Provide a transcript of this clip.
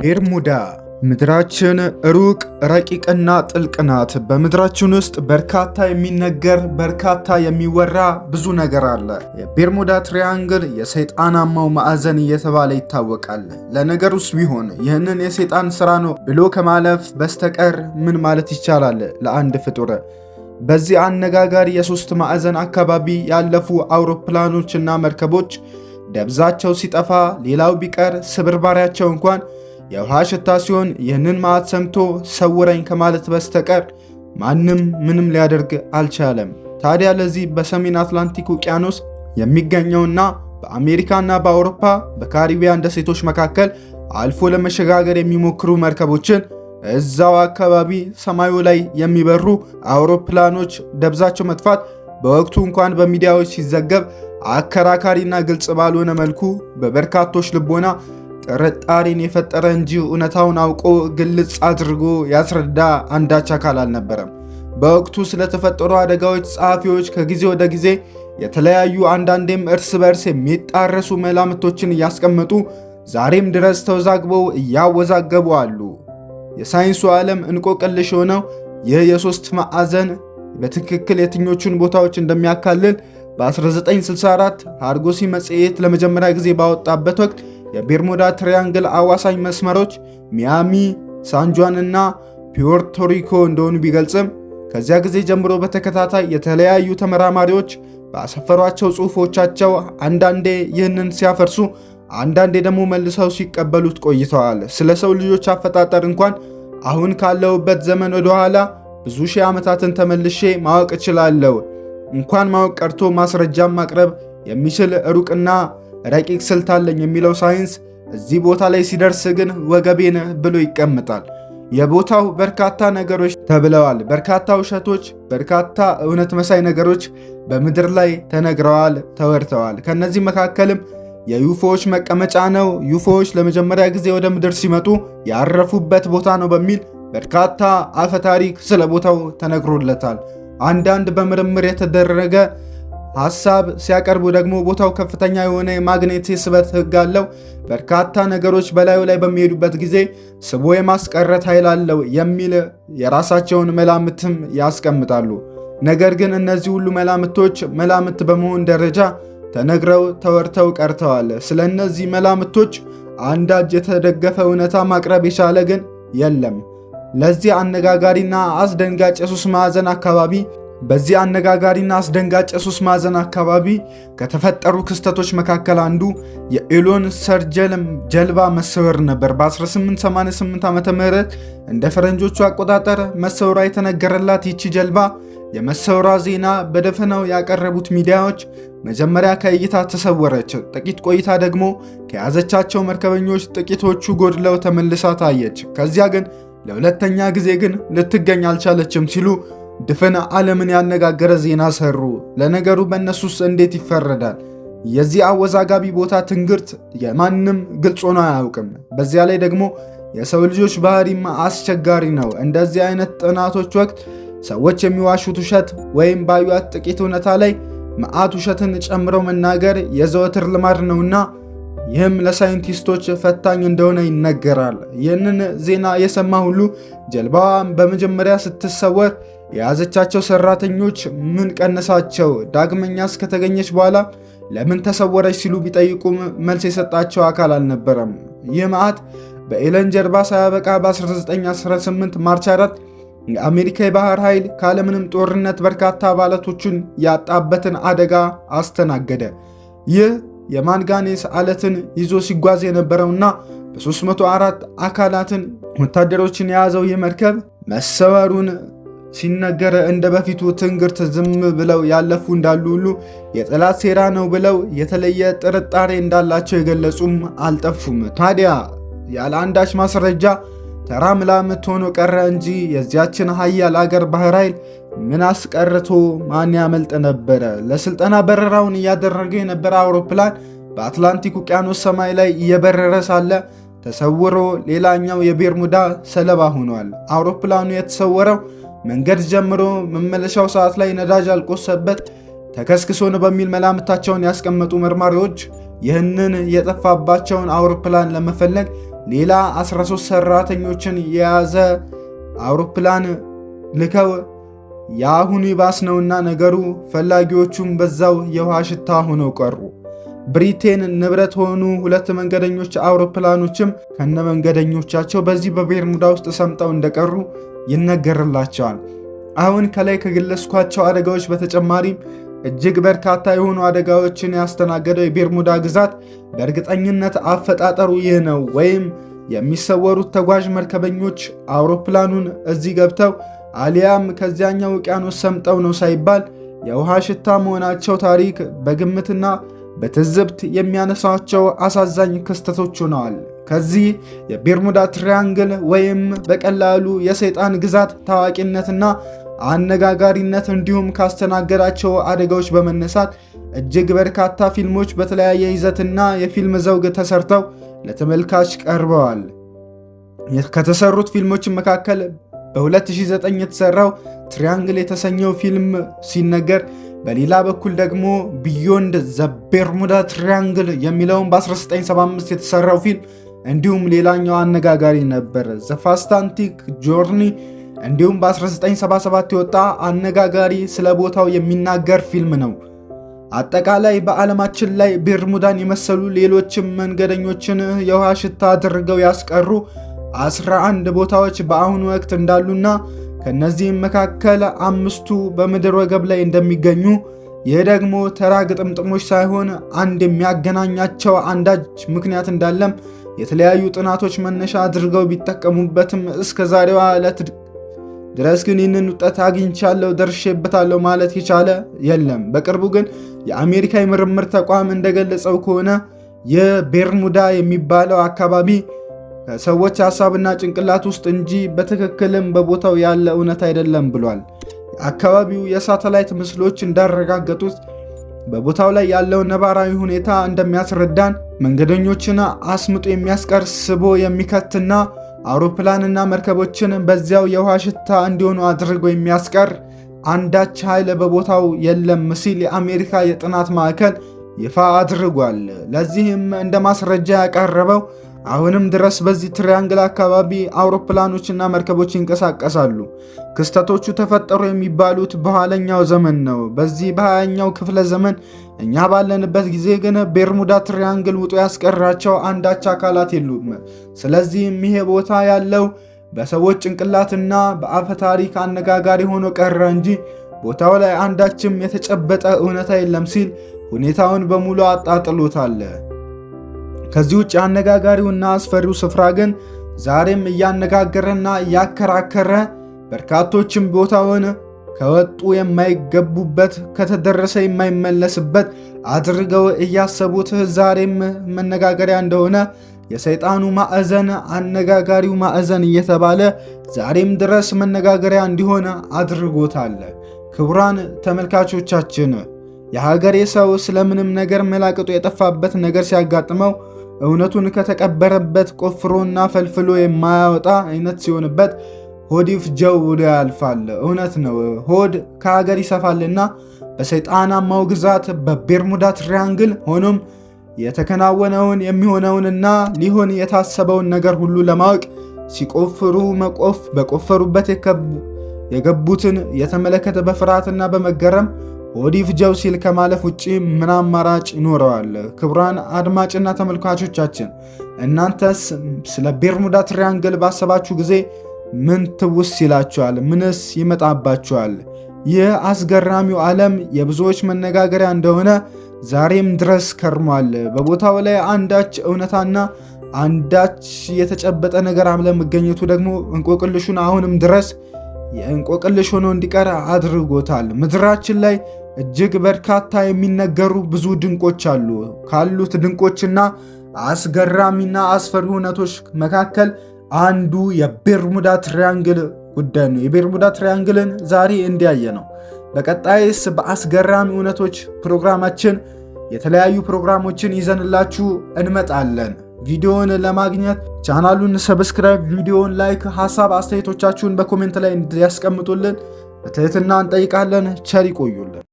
ቤርሙዳ ምድራችን ሩቅ ረቂቅና ጥልቅ ናት። በምድራችን ውስጥ በርካታ የሚነገር በርካታ የሚወራ ብዙ ነገር አለ። የቤርሙዳ ትሪያንግል የሰይጣናማው ማዕዘን እየተባለ ይታወቃል። ለነገሩስ ቢሆን ይህንን የሰይጣን ስራ ነው ብሎ ከማለፍ በስተቀር ምን ማለት ይቻላል ለአንድ ፍጡር? በዚህ አነጋጋሪ የሶስት ማዕዘን አካባቢ ያለፉ አውሮፕላኖችና መርከቦች ደብዛቸው ሲጠፋ፣ ሌላው ቢቀር ስብርባሪያቸው እንኳን የውሃ ሽታ ሲሆን ይህንን ማዕት ሰምቶ ሰውረኝ ከማለት በስተቀር ማንም ምንም ሊያደርግ አልቻለም። ታዲያ ለዚህ በሰሜን አትላንቲክ ውቅያኖስ የሚገኘውና በአሜሪካና በአውሮፓ በካሪቢያን ደሴቶች መካከል አልፎ ለመሸጋገር የሚሞክሩ መርከቦችን እዛው አካባቢ ሰማዩ ላይ የሚበሩ አውሮፕላኖች ደብዛቸው መጥፋት በወቅቱ እንኳን በሚዲያዎች ሲዘገብ አከራካሪና ግልጽ ባልሆነ መልኩ በበርካቶች ልቦና ጥርጣሬን የፈጠረ እንጂ እውነታውን አውቆ ግልጽ አድርጎ ያስረዳ አንዳች አካል አልነበረም። በወቅቱ ስለተፈጠሩ አደጋዎች ጸሐፊዎች ከጊዜ ወደ ጊዜ የተለያዩ አንዳንዴም እርስ በርስ የሚጣረሱ መላምቶችን እያስቀመጡ ዛሬም ድረስ ተወዛግበው እያወዛገቡ አሉ። የሳይንሱ ዓለም እንቆቅልሽ የሆነው ይህ የሶስት ማዕዘን በትክክል የትኞቹን ቦታዎች እንደሚያካልል በ1964 ሃርጎሲ መጽሔት ለመጀመሪያ ጊዜ ባወጣበት ወቅት የቤርሙዳ ትሪያንግል አዋሳኝ መስመሮች ሚያሚ፣ ሳንጁዋን እና ፒዮርቶሪኮ እንደሆኑ ቢገልጽም ከዚያ ጊዜ ጀምሮ በተከታታይ የተለያዩ ተመራማሪዎች ባሰፈሯቸው ጽሑፎቻቸው አንዳንዴ ይህንን ሲያፈርሱ፣ አንዳንዴ ደግሞ መልሰው ሲቀበሉት ቆይተዋል። ስለ ሰው ልጆች አፈጣጠር እንኳን አሁን ካለውበት ዘመን ወደ ኋላ ብዙ ሺህ ዓመታትን ተመልሼ ማወቅ እችላለሁ። እንኳን ማወቅ ቀርቶ ማስረጃም ማቅረብ የሚችል ሩቅና ረቂቅ ስልት አለኝ የሚለው ሳይንስ እዚህ ቦታ ላይ ሲደርስ ግን ወገቤን ብሎ ይቀምጣል። የቦታው በርካታ ነገሮች ተብለዋል። በርካታ ውሸቶች፣ በርካታ እውነት መሳይ ነገሮች በምድር ላይ ተነግረዋል፣ ተወርተዋል። ከነዚህ መካከልም የዩፎዎች መቀመጫ ነው፣ ዩፎዎች ለመጀመሪያ ጊዜ ወደ ምድር ሲመጡ ያረፉበት ቦታ ነው በሚል በርካታ አፈ ታሪክ ስለ ቦታው ተነግሮለታል። አንዳንድ በምርምር የተደረገ ሐሳብ ሲያቀርቡ ደግሞ ቦታው ከፍተኛ የሆነ የማግኔት ስበት ሕግ አለው፣ በርካታ ነገሮች በላዩ ላይ በሚሄዱበት ጊዜ ስቦ የማስቀረት ኃይል አለው የሚል የራሳቸውን መላምትም ያስቀምጣሉ። ነገር ግን እነዚህ ሁሉ መላምቶች መላምት በመሆን ደረጃ ተነግረው ተወርተው ቀርተዋል። ስለ እነዚህ መላምቶች አንዳች የተደገፈ እውነታ ማቅረብ የቻለ ግን የለም። ለዚህ አነጋጋሪና አስደንጋጭ የሶስት ማዕዘን አካባቢ በዚህ አነጋጋሪና አስደንጋጭ የሶስት ማዕዘን አካባቢ ከተፈጠሩ ክስተቶች መካከል አንዱ የኤሎን ሰርጀልም ጀልባ መሰወር ነበር። በ1888 ዓመተ ምህረት እንደ ፈረንጆቹ አቆጣጠር መሰወሯ የተነገረላት ይቺ ጀልባ የመሰወሯ ዜና በደፈናው ያቀረቡት ሚዲያዎች መጀመሪያ ከእይታ ተሰወረች። ጥቂት ቆይታ ደግሞ ከያዘቻቸው መርከበኞች ጥቂቶቹ ጎድለው ተመልሳ ታየች። ከዚያ ግን ለሁለተኛ ጊዜ ግን ልትገኝ አልቻለችም ሲሉ ድፍን ዓለምን ያነጋገረ ዜና ሰሩ። ለነገሩ በእነሱስ እንዴት ይፈረዳል? የዚህ አወዛጋቢ ቦታ ትንግርት የማንም ግልጽ ሆኖ አያውቅም። በዚያ ላይ ደግሞ የሰው ልጆች ባህሪም አስቸጋሪ ነው። እንደዚህ አይነት ጥናቶች ወቅት ሰዎች የሚዋሹት ውሸት ወይም ባዩት ጥቂት እውነታ ላይ መዓት ውሸትን ጨምረው መናገር የዘወትር ልማድ ነውና ይህም ለሳይንቲስቶች ፈታኝ እንደሆነ ይነገራል። ይህንን ዜና የሰማ ሁሉ ጀልባዋ በመጀመሪያ ስትሰወር የያዘቻቸው ሰራተኞች ምን ቀነሳቸው፣ ዳግመኛስ ከተገኘች በኋላ ለምን ተሰወረች ሲሉ ቢጠይቁም መልስ የሰጣቸው አካል አልነበረም። ይህ መዓት በኤለን ጀርባ ሳያበቃ በ1918 ማርች 4 የአሜሪካ የባህር ኃይል ካለምንም ጦርነት በርካታ አባላቶቹን ያጣበትን አደጋ አስተናገደ። ይህ የማንጋኔስ አለትን ይዞ ሲጓዝ የነበረውና በ304 አካላትን ወታደሮችን የያዘው ይህ መርከብ መሰወሩን ሲነገር እንደ በፊቱ ትንግርት ዝም ብለው ያለፉ እንዳሉ ሁሉ የጠላት ሴራ ነው ብለው የተለየ ጥርጣሬ እንዳላቸው የገለጹም አልጠፉም። ታዲያ ያለ አንዳች ማስረጃ ተራ መላምት ሆኖ ቀረ እንጂ የዚያችን ሀያል አገር ባህር ኃይል ምን አስቀርቶ ማን ያመልጥ ነበረ? ለስልጠና በረራውን እያደረገ የነበረ አውሮፕላን በአትላንቲክ ውቅያኖስ ሰማይ ላይ እየበረረ ሳለ ተሰውሮ ሌላኛው የቤርሙዳ ሰለባ ሆኗል። አውሮፕላኑ የተሰወረው መንገድ ጀምሮ መመለሻው ሰዓት ላይ ነዳጅ አልቆሰበት ተከስክሶ ነው በሚል መላምታቸውን ያስቀመጡ መርማሪዎች ይህንን የጠፋባቸውን አውሮፕላን ለመፈለግ ሌላ 13 ሰራተኞችን የያዘ አውሮፕላን ልከው የአሁኑ ይባስ ነውና ነገሩ ፈላጊዎቹም በዛው የውሃ ሽታ ሆነው ቀሩ። ብሪቴን ንብረት ሆኑ 2 መንገደኞች አውሮፕላኖችም ከነ መንገደኞቻቸው በዚህ በቤርሙዳ ውስጥ ሰምጠው እንደቀሩ ይነገርላቸዋል። አሁን ከላይ ከገለጽኳቸው አደጋዎች በተጨማሪም እጅግ በርካታ የሆኑ አደጋዎችን ያስተናገደው የቤርሙዳ ግዛት በእርግጠኝነት አፈጣጠሩ ይህ ነው ወይም የሚሰወሩት ተጓዥ መርከበኞች አውሮፕላኑን እዚህ ገብተው አሊያም ከዚያኛው ውቅያኖስ ሰምጠው ነው ሳይባል የውሃ ሽታ መሆናቸው ታሪክ በግምትና በትዝብት የሚያነሳቸው አሳዛኝ ክስተቶች ሆነዋል። ከዚህ የቤርሙዳ ትሪያንግል ወይም በቀላሉ የሰይጣን ግዛት ታዋቂነትና አነጋጋሪነት እንዲሁም ካስተናገዳቸው አደጋዎች በመነሳት እጅግ በርካታ ፊልሞች በተለያየ ይዘትና የፊልም ዘውግ ተሰርተው ለተመልካች ቀርበዋል። ከተሰሩት ፊልሞች መካከል በ2009 የተሰራው ትሪያንግል የተሰኘው ፊልም ሲነገር፣ በሌላ በኩል ደግሞ ቢዮንድ ዘ ቤርሙዳ ትሪያንግል የሚለውን በ1975 የተሰራው ፊልም እንዲሁም ሌላኛው አነጋጋሪ ነበር። ዘ ፋስታንቲክ ጆርኒ እንዲሁም በ1977 የወጣ አነጋጋሪ ስለ ቦታው የሚናገር ፊልም ነው። አጠቃላይ በዓለማችን ላይ ቤርሙዳን የመሰሉ ሌሎችም መንገደኞችን የውሃ ሽታ አድርገው ያስቀሩ 11 ቦታዎች በአሁኑ ወቅት እንዳሉና ከነዚህም መካከል 5ቱ በምድር ወገብ ላይ እንደሚገኙ፣ ይህ ደግሞ ተራ ግጥምጥሞች ሳይሆን አንድ የሚያገናኛቸው አንዳች ምክንያት እንዳለም የተለያዩ ጥናቶች መነሻ አድርገው ቢጠቀሙበትም እስከ ዛሬዋ ዕለት ድረስ ግን ይህንን ውጤት አግኝቻለሁ ደርሼበታለሁ ማለት የቻለ የለም። በቅርቡ ግን የአሜሪካ የምርምር ተቋም እንደገለጸው ከሆነ የቤርሙዳ የሚባለው አካባቢ ከሰዎች ሐሳብና ጭንቅላት ውስጥ እንጂ በትክክልም በቦታው ያለ እውነት አይደለም ብሏል። አካባቢው የሳተላይት ምስሎች እንዳረጋገጡት በቦታው ላይ ያለው ነባራዊ ሁኔታ እንደሚያስረዳን መንገደኞችን አስምጦ የሚያስቀር ስቦ የሚከትና አውሮፕላንና መርከቦችን በዚያው የውሃ ሽታ እንዲሆኑ አድርጎ የሚያስቀር አንዳች ኃይል በቦታው የለም ሲል የአሜሪካ የጥናት ማዕከል ይፋ አድርጓል። ለዚህም እንደ ማስረጃ ያቀረበው አሁንም ድረስ በዚህ ትሪያንግል አካባቢ አውሮፕላኖችና መርከቦች ይንቀሳቀሳሉ። ክስተቶቹ ተፈጠሩ የሚባሉት በኋለኛው ዘመን ነው። በዚህ በ20ኛው ክፍለ ዘመን እኛ ባለንበት ጊዜ ግን ቤርሙዳ ትሪያንግል ውጦ ያስቀራቸው አንዳች አካላት የሉም። ስለዚህም ይሄ ቦታ ያለው በሰዎች ጭንቅላትና በአፈ ታሪክ አነጋጋሪ ሆኖ ቀረ እንጂ ቦታው ላይ አንዳችም የተጨበጠ እውነታ የለም ሲል ሁኔታውን በሙሉ አጣጥሎታል። ከዚህ ውጭ አነጋጋሪውና አስፈሪው ስፍራ ግን ዛሬም እያነጋገረና እያከራከረ በርካቶችም ቦታውን ከወጡ የማይገቡበት ከተደረሰ የማይመለስበት አድርገው እያሰቡት ዛሬም መነጋገሪያ እንደሆነ የሰይጣኑ ማዕዘን አነጋጋሪው ማዕዘን እየተባለ ዛሬም ድረስ መነጋገሪያ እንዲሆን አድርጎታል። ክቡራን ተመልካቾቻችን የሀገሬ ሰው ስለምንም ነገር መላቅጡ የጠፋበት ነገር ሲያጋጥመው እውነቱን ከተቀበረበት ቆፍሮና ፈልፍሎ የማያወጣ አይነት ሲሆንበት ሆድ ይፍጀው ብሎ ያልፋል። እውነት ነው፣ ሆድ ከሀገር ይሰፋልና በሰይጣናማው ግዛት በቤርሙዳ ትሪያንግል ሆኖም የተከናወነውን የሚሆነውንና ሊሆን የታሰበውን ነገር ሁሉ ለማወቅ ሲቆፍሩ በቆፈሩበት የገቡትን የተመለከተ በፍርሃትና በመገረም ሆድ ይፍጀው ሲል ከማለፍ ውጪ ምን አማራጭ ይኖረዋል? ክቡራን አድማጭና ተመልካቾቻችን እናንተስ ስለ ቤርሙዳ ትሪያንግል ባሰባችሁ ጊዜ ምን ትውስ ይላችኋል? ምንስ ይመጣባችኋል? ይህ አስገራሚው ዓለም የብዙዎች መነጋገሪያ እንደሆነ ዛሬም ድረስ ከርሟል። በቦታው ላይ አንዳች እውነታና አንዳች የተጨበጠ ነገር አለመገኘቱ ደግሞ እንቆቅልሹን አሁንም ድረስ የእንቆቅልሽ ሆኖ እንዲቀር አድርጎታል። ምድራችን ላይ እጅግ በርካታ የሚነገሩ ብዙ ድንቆች አሉ። ካሉት ድንቆችና አስገራሚና አስፈሪ እውነቶች መካከል አንዱ የቤርሙዳ ትሪያንግል ጉዳይ ነው። የቤርሙዳ ትሪያንግልን ዛሬ እንዲያየ ነው። በቀጣይስ በአስገራሚ እውነቶች ፕሮግራማችን የተለያዩ ፕሮግራሞችን ይዘንላችሁ እንመጣለን። ቪዲዮውን ለማግኘት ቻናሉን ሰብስክራይብ፣ ቪዲዮውን ላይክ፣ ሐሳብ አስተያየቶቻችሁን በኮሜንት ላይ እንዲያስቀምጡልን በትህትና እንጠይቃለን። ቸር ይቆዩልን።